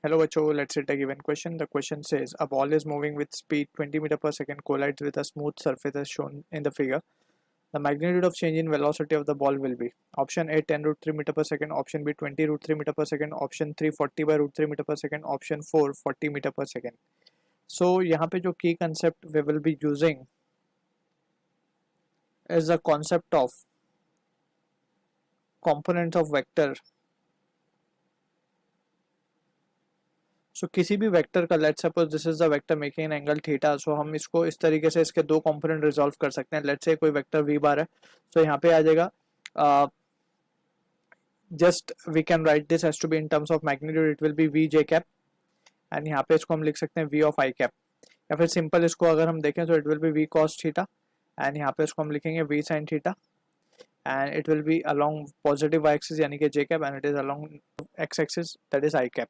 Hello बच्चों, let's set a given question. The question says a ball is moving with speed 20 meter per second collides with a smooth surface as shown in the figure. The magnitude of change in velocity of the ball will be option A 10 root 3 meter per second, option B 20 root 3 meter per second, option 3 40 by root 3 meter per second, option 4 40 meter per second. So यहाँ पे जो key concept we will be using is the concept of components of vector. सो किसी भी vector का let's suppose this is the vector making an angle theta, so हम इसको इस तरीके से इसके दो कंपोनेंट रिजॉल्व कर सकते हैं. लेट्स से कोई वेक्टर वी बार है, सो यहाँ पे आ जाएगा just we can write this has to be in terms of magnitude, it will be V J cap and यहाँ पे इसको हम लिख सकते हैं वी ऑफ आई कैप, या फिर सिंपल इसको अगर हम देखें तो it will be V cos theta and यहाँ पे इसको हम लिखेंगे V sine theta and it will be along positive Y axis यानी कि J cap and it is along X axis that is I cap.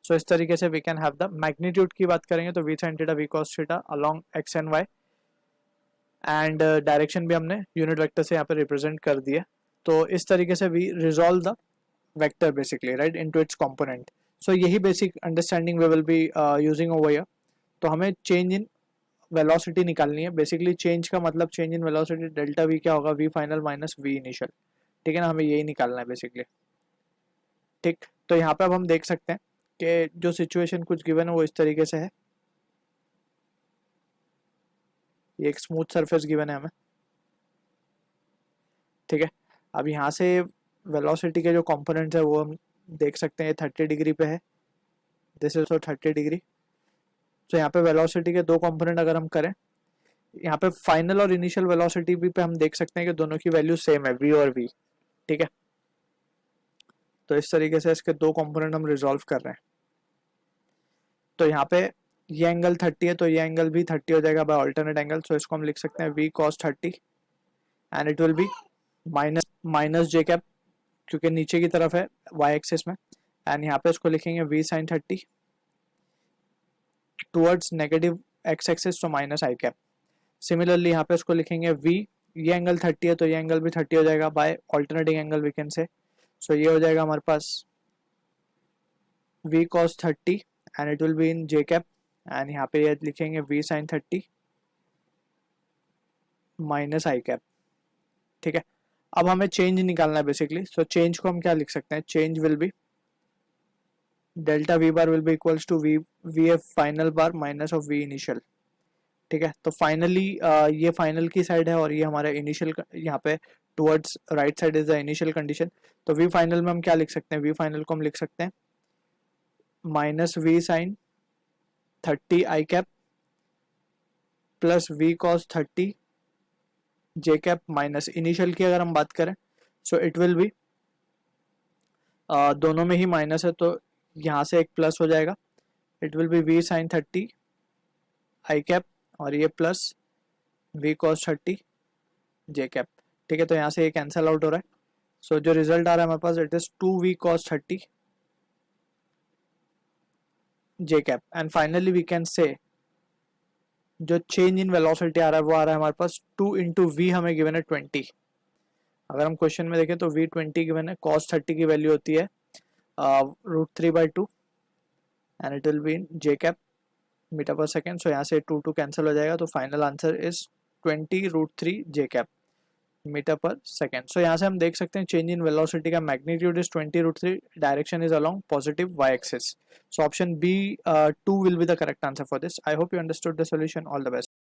So इस तरीके से we can have the magnitude की बात करेंगे तो V sine theta V cos theta along X and Y and direction भी हमने यूनिट वेक्टर से यहाँ पे रिप्रेजेंट कर दिया. तो इस तरीके से we resolve the vector basically right into its component. So यही basic understanding we will be using over here. तो हमें चेंज इन वेलोसिटी निकालनी है. बेसिकली चेंज का मतलब change in velocity delta V क्या होगा, V final minus V initial. ठीक है ना, हमें यही निकालना है बेसिकली. ठीक, तो यहाँ पे अब हम देख सकते हैं कि जो सिचुएशन कुछ गिवन है वो इस तरीके से है. ये एक स्मूथ सरफेस गिवन है हमें. ठीक है, अब यहाँ से वेलोसिटी के जो कंपोनेंट्स है वो हम देख सकते हैं 30 डिग्री पे है, दिस इज 30 डिग्री. तो यहाँ पे वेलोसिटी के दो कंपोनेंट अगर हम करें, यहाँ पे फाइनल और इनिशियल वेलोसिटी भी पे हम देख सकते हैं कि दोनों की वैल्यू सेम है, वी और वी. ठीक है, तो इस तरीके से इसके दो कंपोनेंट हम रिजॉल्व कर रहे हैं. तो यहाँ पे ये एंगल 30 है तो ये एंगल भी 30 हो जाएगा बाय अल्टरनेट एंगल. सो इसको हम लिख सकते हैं v cos 30 and it will B minus J cap क्योंकि नीचे की तरफ है y एक्सिस में, एंड यहाँ पे इसको लिखेंगे v sin 30 towards negative x axis तो माइनस आई कैप. सिमिलरली यहाँ पे इसको लिखेंगे v, ये एंगल 30 है तो ये एंगल भी 30 हो जाएगा by alternating angle we can say. So ये हो जाएगा हमारे पास v cos 30 and it will be in J cap and यहाँ पे ये लिखेंगे v sin 30 minus I cap. ठीक है, अब हमें चेंज निकालना है बेसिकली. सो चेंज को हम क्या लिख सकते हैं, change will be delta V bar will be equals to V F final bar minus of V initial. ठीक है, तो फाइनली ये फाइनल की साइड है और ये हमारा इनिशियल, यहाँ पे towards right side is the initial condition. तो वी फाइनल में हम क्या लिख सकते हैं, वी फाइनल को हम लिख सकते हैं minus V sine 30 I cap plus V cos 30 J cap minus initial की अगर हम बात करें सो इट विल बी दोनों में ही माइनस है तो यहाँ से एक प्लस हो जाएगा. It will be V sine 30 I cap और ये plus V cos 30 J cap. ठीक है, तो यहाँ से ये कैंसल आउट हो रहा है. सो जो रिजल्ट आ रहा है हमारे पास it is 2 V cos 30 J cap and finally we can say जो चेंज इन वेलोसिटी आ रहा है वो आ रहा है हमारे पास 2 इंटू वी हमें गिवन है 20. अगर हम क्वेश्चन में देखें तो वी 20 गिवन है, cos 30 की वैल्यू होती है √3/2 and it will be in J cap metre per second. So यहाँ से 2 कैंसिल हो जाएगा तो final answer is 20√3 J cap metre per second. So यहाँ से हम देख सकते हैं चेंज इन वेलोसिटी का magnitude is 20√3, direction is along positive y axis. So option B 2 will be the correct answer for this. I hope you understood the solution. All the best.